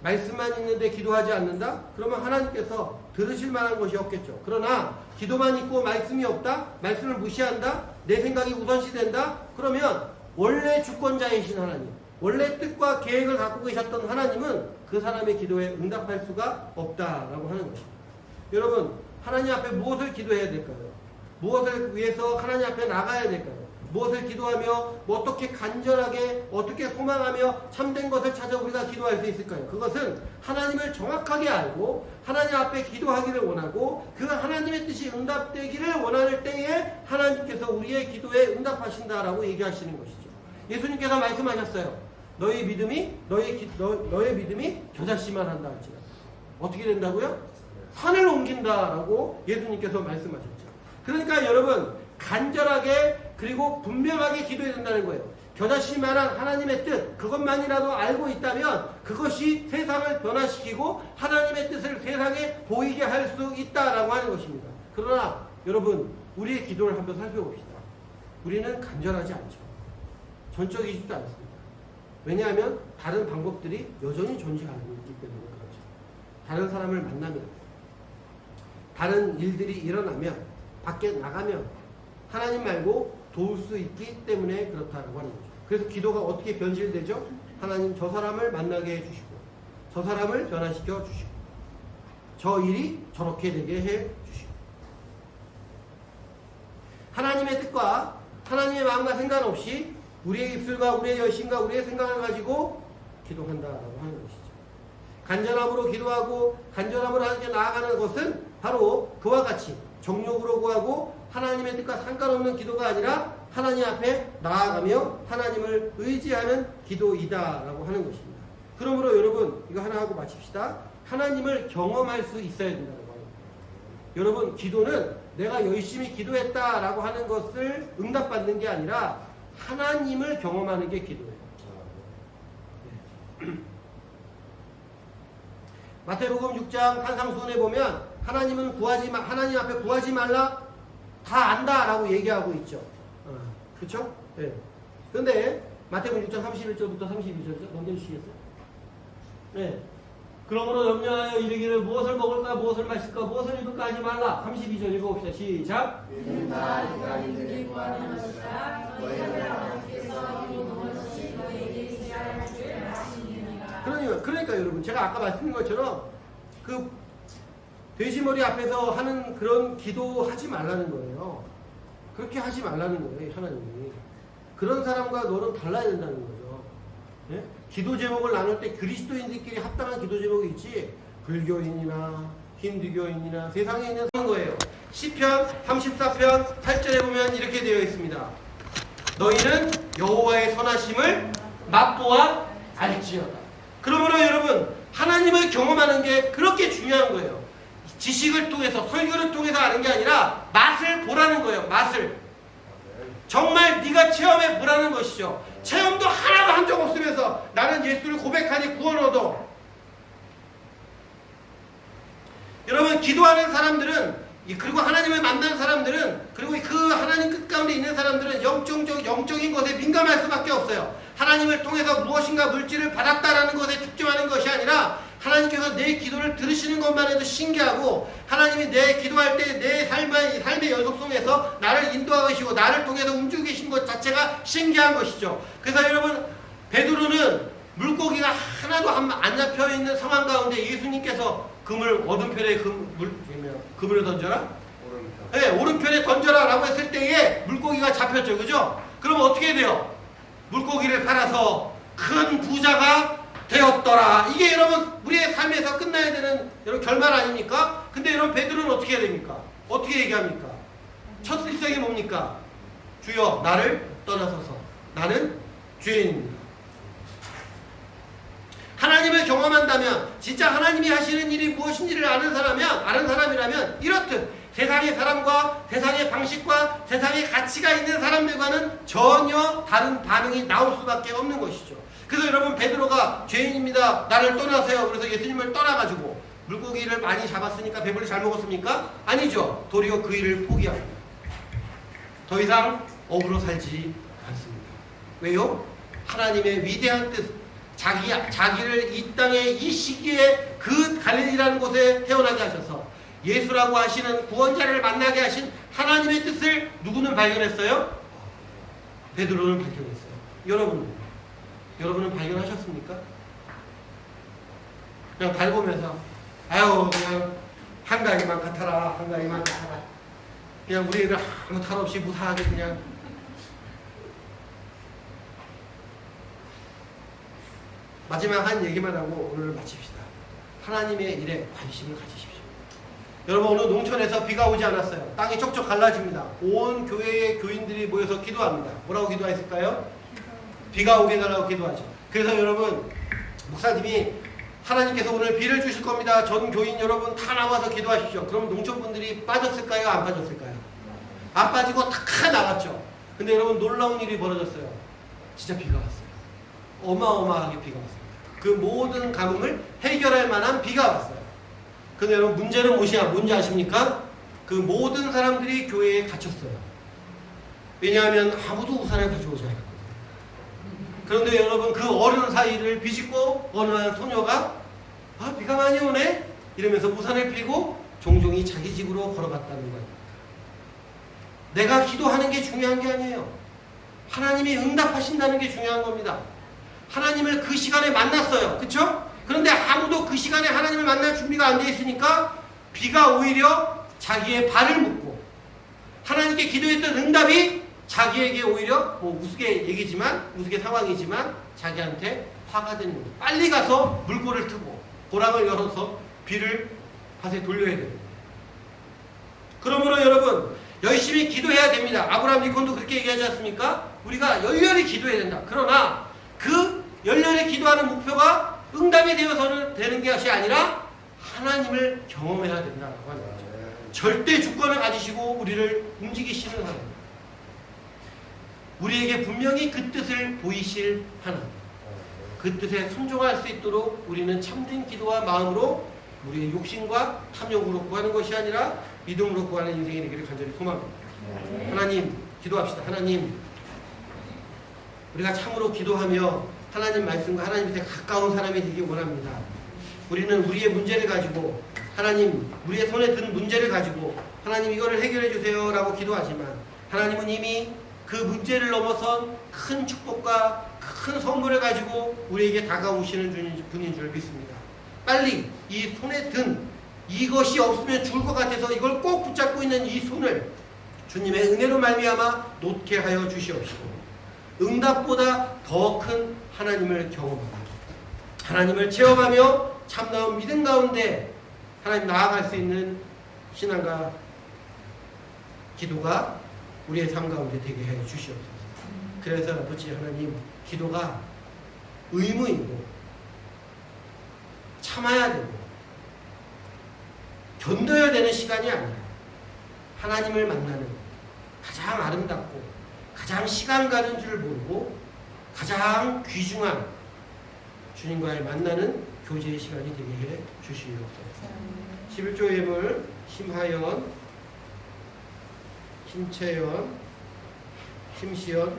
말씀만 있는데 기도하지 않는다? 그러면 하나님께서 들으실 만한 것이 없겠죠. 그러나 기도만 있고 말씀이 없다? 말씀을 무시한다? 내 생각이 우선시된다? 그러면 원래 주권자이신 하나님, 원래 뜻과 계획을 갖고 계셨던 하나님은 그 사람의 기도에 응답할 수가 없다라고 하는 것입니다. 여러분, 하나님 앞에 무엇을 기도해야 될까요? 무엇을 위해서 하나님 앞에 나가야 될까요? 무엇을 기도하며 어떻게 간절하게 어떻게 소망하며 참된 것을 찾아 우리가 기도할 수 있을까요? 그것은 하나님을 정확하게 알고 하나님 앞에 기도하기를 원하고 그 하나님의 뜻이 응답되기를 원하는 때에 하나님께서 우리의 기도에 응답하신다라고 얘기하시는 것이죠. 예수님께서 말씀하셨어요. 너의 믿음이 겨자씨만 한다 할지라. 어떻게 된다고요? 산을 옮긴다라고 예수님께서 말씀하셨죠. 그러니까 여러분 간절하게 그리고 분명하게 기도해야 된다는 거예요. 겨자씨만한 하나님의 뜻 그것만이라도 알고 있다면 그것이 세상을 변화시키고 하나님의 뜻을 세상에 보이게 할 수 있다라고 하는 것입니다. 그러나 여러분 우리의 기도를 한번 살펴봅시다. 우리는 간절하지 않죠. 전적이지도 않습니다. 왜냐하면 다른 방법들이 여전히 존재하기 때문에 그렇죠. 다른 사람을 만나면 다른 일들이 일어나면 밖에 나가면 하나님 말고 도울 수 있기 때문에 그렇다고 하는 거죠. 그래서 기도가 어떻게 변질되죠? 하나님 저 사람을 만나게 해주시고 저 사람을 변화시켜 주시고 저 일이 저렇게 되게 해주시고 하나님의 뜻과 하나님의 마음과 상관없이 우리의 입술과 우리의 열심과 우리의 생각을 가지고 기도한다라고 하는 것이죠. 간절함으로 기도하고 간절함으로 하나님께 나아가는 것은 바로 그와 같이 정욕으로 구하고 하나님의 뜻과 상관없는 기도가 아니라 하나님 앞에 나아가며 하나님을 의지하는 기도이다라고 하는 것입니다. 그러므로 여러분 이거 하나 하고 마칩시다. 하나님을 경험할 수 있어야 된다고 합니다. 여러분 기도는 내가 열심히 기도했다라고 하는 것을 응답받는 게 아니라 하나님을 경험하는 게 기도예요. 마태복음 6장 산상수훈에 보면 하나님 앞에 구하지 말라 다 안다라고 얘기하고 있죠. 그렇죠? 네. 그런데 마태복음 6장 31절부터 32절죠. 넘겨주시겠어요? 네. 그러므로 염려하여 이르기를 무엇을 먹을까 무엇을 마실까 무엇을 입을까 하지 말라. 32절 읽어봅시다. 시작. 이는 다 인간들이 구하는 것이라 너희를 아버지께서 이루는 것이 너희에게 있어야 할 줄 아시느니라. 그러니까 여러분 제가 아까 말씀드린 것처럼 그 돼지머리 앞에서 하는 그런 기도하지 말라는 거예요. 그렇게 하지 말라는 거예요. 하나님이. 그런 사람과 너는 달라야 된다는 거죠. 예? 기도 제목을 나눌 때 그리스도인들끼리 합당한 기도 제목이 있지 불교인이나 힌두교인이나 세상에 있는 거예요. 시편 34편 8절에 보면 이렇게 되어 있습니다. 너희는 여호와의 선하심을 맛보아 알지어다. 그러므로 여러분 하나님을 경험하는 게 그렇게 중요한 거예요. 지식을 통해서 설교를 통해서 아는 게 아니라 맛을 보라는 거예요. 맛을 정말 네가 체험해 보라는 것이죠. 체험도 하나도 한 적 없으면서 나는 예수를 고백하니 구원 얻어. 여러분 기도하는 사람들은 그리고 하나님을 만나는 사람들은 그리고 그 하나님 끝 가운데 있는 사람들은 영적인 것에 민감할 수밖에 없어요. 하나님을 통해서 무엇인가 물질을 받았다라는 것에 집중하는 것이 아니라 하나님께서 내 기도를 들으시는 것만 해도 신기하고 하나님이 내 기도할 때 내 삶의 연속성에서 나를 인도하시고 나를 통해서 움직이고 계신 것 자체가 신기한 것이죠. 그래서 여러분 베드로는 물고기가 하나도 안 잡혀있는 상황 가운데 예수님께서 그물 오른편에 그물을 던져라? 네, 오른편에 던져라 라고 했을 때에 물고기가 잡혔죠. 그죠? 그럼 어떻게 돼요? 물고기를 팔아서 큰 부자가 되었더라. 이게 여러분 우리의 삶에서 끝나야 되는 여러분 결말 아닙니까? 근데 여러분 베드로는 어떻게 해야 됩니까? 어떻게 얘기합니까? 첫 일성이 뭡니까? 주여 나를 떠나소서 나는 죄인입니다. 하나님 하나님을 경험한다면, 진짜 하나님이 하시는 일이 무엇인지를 아는 사람이라면 이렇듯 세상의 사람과 세상의 방식과 세상의 가치가 있는 사람들과는 전혀 다른 반응이 나올 수밖에 없는 것이죠. 그래서 여러분, 베드로가 죄인입니다, 나를 떠나세요, 그래서 예수님을 떠나가지고 물고기를 많이 잡았으니까 배불리 잘 먹었습니까? 아니죠. 도리어 그 일을 포기합니다. 더 이상 업으로 살지 않습니다. 왜요? 하나님의 위대한 뜻, 자기를 이 땅에 이 시기에 그 갈릴리라는 곳에 태어나게 하셔서 예수라고 하시는 구원자를 만나게 하신 하나님의 뜻을 누구는 발견했어요? 베드로는 발견했어요. 여러분은 발견하셨습니까? 그냥 밟으면서 아유, 그냥 한가위만 같아라, 한가위만 같아라. 그냥 우리 애들 아무 탈 없이 무사하게 그냥. 마지막 한 얘기만 하고 오늘 마칩시다. 하나님의 일에 관심을 가지십시오. 여러분, 오늘 농촌에서 비가 오지 않았어요. 땅이 촉촉 갈라집니다. 온 교회의 교인들이 모여서 기도합니다. 뭐라고 기도했을까요? 비가 오게 해달라고 기도하죠. 그래서 여러분, 목사님이 하나님께서 오늘 비를 주실 겁니다, 전 교인 여러분 다 나와서 기도하십시오. 그럼 농촌분들이 빠졌을까요? 안 빠졌을까요? 안 빠지고 다 나갔죠. 근데 여러분, 놀라운 일이 벌어졌어요. 진짜 비가 왔어요. 어마어마하게 비가 왔습니다. 그 모든 가뭄을 해결할 만한 비가 왔어요. 근데 여러분, 문제는 뭔지 아십니까? 그 모든 사람들이 교회에 갇혔어요. 왜냐하면 아무도 우산을 가져오지 않았거든요. 그런데 여러분, 그 어른 사이를 비집고 어느 한 소녀가 비가 많이 오네? 이러면서 우산을 피고 종종이 자기 집으로 걸어갔다는 거예요. 내가 기도하는 게 중요한 게 아니에요. 하나님이 응답하신다는 게 중요한 겁니다. 하나님을 그 시간에 만났어요. 그쵸? 그런데 아무도 그 시간에 하나님을 만날 준비가 안 돼 있으니까 비가 오히려 자기의 발을 묶고, 하나님께 기도했던 응답이 자기에게 오히려 우스개 상황이지만 자기한테 화가 되는 거예요. 빨리 가서 물꼬를 트고 보랑을 열어서 비를 밭에 돌려야 됩니다. 그러므로 여러분, 열심히 기도해야 됩니다. 아브라함 리컨도 그렇게 얘기하지 않습니까? 우리가 열렬히 기도해야 된다. 그러나 그 열렬히 기도하는 목표가 응답이 되어서는 되는 것이 아니라 하나님을 경험해야 된다고 하는 거죠. 절대 주권을 가지시고 우리를 움직이시는 하나님, 우리에게 분명히 그 뜻을 보이실 하나님, 그 뜻에 순종할 수 있도록 우리는 참된 기도와 마음으로 우리의 욕심과 탐욕으로 구하는 것이 아니라 믿음으로 구하는 인생이 되기를 간절히 소망합니다. 하나님, 기도합시다. 하나님, 우리가 참으로 기도하며 하나님 말씀과 하나님 밑에 가까운 사람이 되기 원합니다. 우리는 우리의 문제를 가지고, 하나님, 우리의 손에 든 문제를 가지고 하나님 이거를 해결해 주세요 라고 기도하지만, 하나님은 이미 그 문제를 넘어선 큰 축복과 큰 선물을 가지고 우리에게 다가오시는 분인 줄 믿습니다. 빨리 이 손에 든 이것이 없으면 죽을 것 같아서 이걸 꼭 붙잡고 있는 이 손을 주님의 은혜로 말미암아 놓게 하여 주시옵시고, 응답보다 더 큰 하나님을 경험하고 하나님을 체험하며 참나온 믿음 가운데 하나님 나아갈 수 있는 신앙과 기도가 우리의 삶 가운데 되게 해 주시옵소서. 그래서 아버지 하나님, 기도가 의무이고 참아야 되고 견뎌야 되는 시간이 아니라 하나님을 만나는 가장 아름답고 가장 시간 가는 줄 모르고 가장 귀중한 주님과의 만나는 교제의 시간이 되게 해 주시옵소서. 11조 예물 심하연, 심채연, 심시연,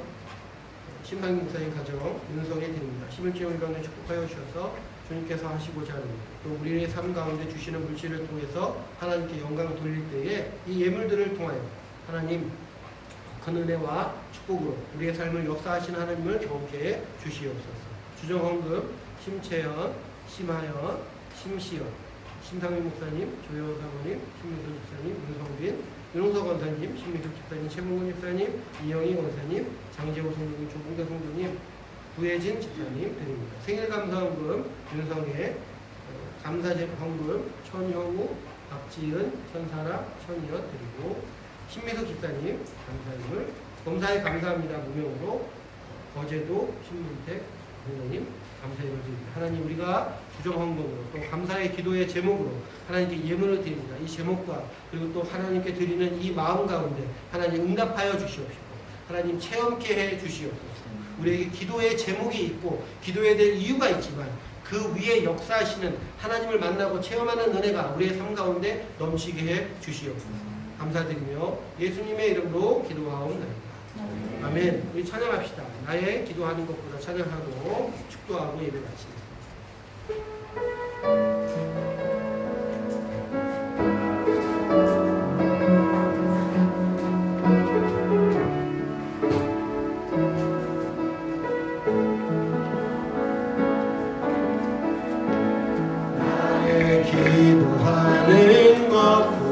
심상민 목사님 가정 윤성에 드립니다. 11조 예물 가운데 축복하여 주셔서 주님께서 하시고자 하는, 또 우리의 삶 가운데 주시는 물질을 통해서 하나님께 영광을 돌릴 때에 이 예물들을 통하여 하나님 큰 은혜와 축복으로 우리의 삶을 역사하시는 하나님을 경험케 해 주시옵소서. 주정헌금, 심채연, 심하연, 심시연, 심상민 목사님, 조효 사모님, 신민선 목사님, 윤성빈, 윤홍석 원사님, 신민숙 집사님, 최봉근 집사님, 이영희 원사님, 장재호 성도님, 조봉대 성도님, 구혜진 집사님 드립니다. 생일 감사헌금 윤성혜, 감사헌금 천형우, 박지은, 천사라, 천이연 드리고, 신미숙 집사님 감사함을, 검사에 감사합니다 무명으로 거제도, 신문택, 선생님 감사의 드립니다. 하나님 우리가 부정헌금으로 또 감사의 기도의 제목으로 하나님께 예물을 드립니다. 이 제목과 그리고 또 하나님께 드리는 이 마음 가운데 하나님 응답하여 주시옵시고 하나님 체험케 해 주시옵소서. 우리에게 기도의 제목이 있고 기도해야 될 이유가 있지만 그 위에 역사하시는 하나님을 만나고 체험하는 은혜가 우리의 삶 가운데 넘치게 해 주시옵소서. 감사드리며 예수님의 이름으로 기도하옵나이다. 아멘. 우리 찬양합시다. 나의 기도하는 것보다 찬양하고 축도하고 예배 마칩니다. 나의 기도하는 것보다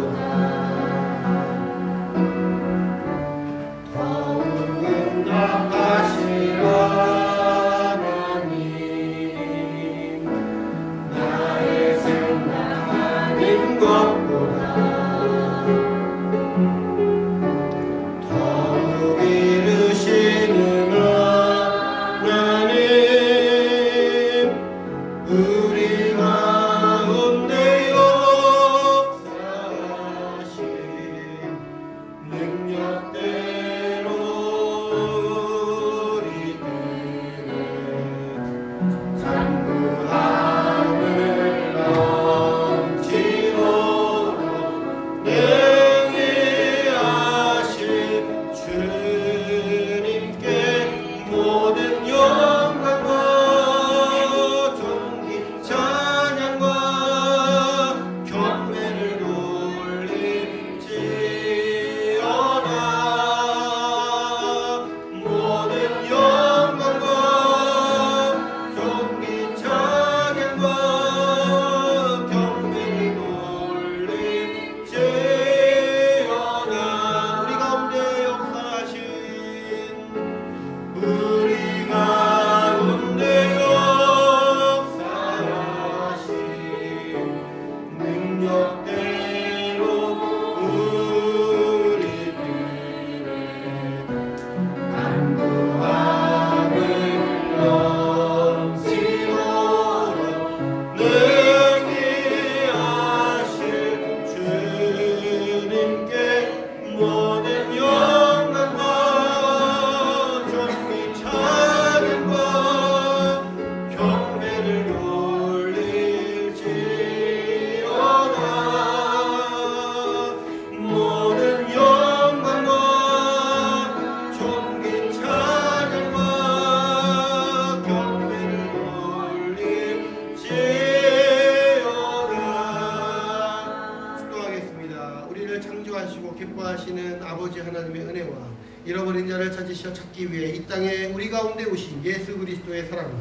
잃어버린 자를 찾으시어 찾기 위해 이 땅에 우리 가운데 오신 예수 그리스도의 사랑과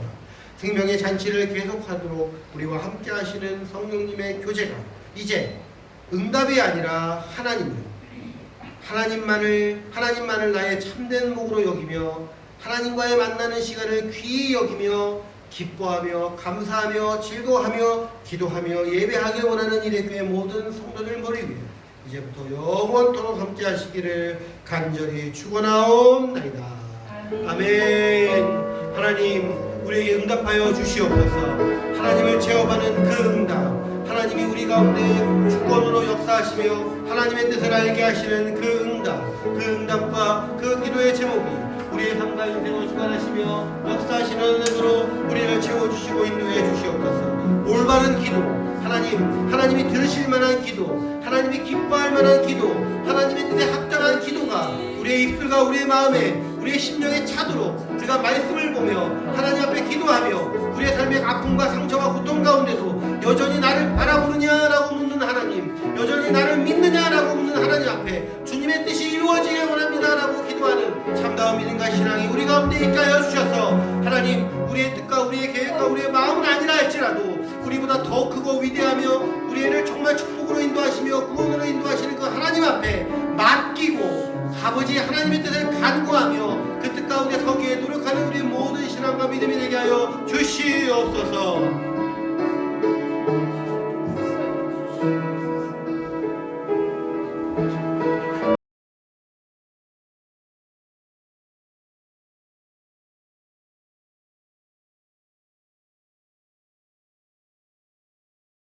생명의 잔치를 계속하도록 우리와 함께 하시는 성령님의 교제가 이제 응답이 아니라 하나님만을 나의 참된 목으로 여기며 하나님과의 만나는 시간을 귀히 여기며 기뻐하며 감사하며 즐거워하며 기도하며 예배하길 원하는 이의 교회 모든 성도들 머리 위에 이제부터 영원토록 함께 하시기를 간절히 축원하옵나이다. 아멘. 하나님 우리에게 응답하여 주시옵소서. 하나님을 체험하는 그 응답, 하나님이 우리 가운데 주권으로 역사하시며 하나님의 뜻을 알게 하시는 그 응답과 그 기도의 제목이 우리의 삶과 인생을 주관하시며 역사하시는 은혜로 우리를 채워주시고 인도해 주시옵소서. 올바른 기도, 하나님이 들으실 만한 기도, 하나님이 기뻐할 만한 기도, 하나님의 뜻에 합당한 기도가 우리의 입술과 우리의 마음에 우리의 심령에 차도록 우리가 말씀을 보며 하나님 앞에 기도하며 우리의 삶의 아픔과 상처와 고통 가운데도 여전히 나를 바라보느냐라고 묻는 하나님, 여전히 나를 믿느냐라고 묻는 하나님 앞에 주님의 뜻이 이루어지길 원합니다라고 기도하는 참다운 믿음과 신앙이 우리 가운데 있게 하여 주셔서 하나님 우리의 뜻과 우리의 계획과 우리의 마음은 아니라 할지라도 우리보다 더 크고 위대하며 우리를 정말 축복으로 인도하시며 구원으로 인도하시는 그 하나님 앞에 맡기고 아버지 하나님의 뜻을 간구하며 그 뜻 가운데 서기에 노력하는 우리의 모든 신앙과 믿음이 되게 하여 주시옵소서.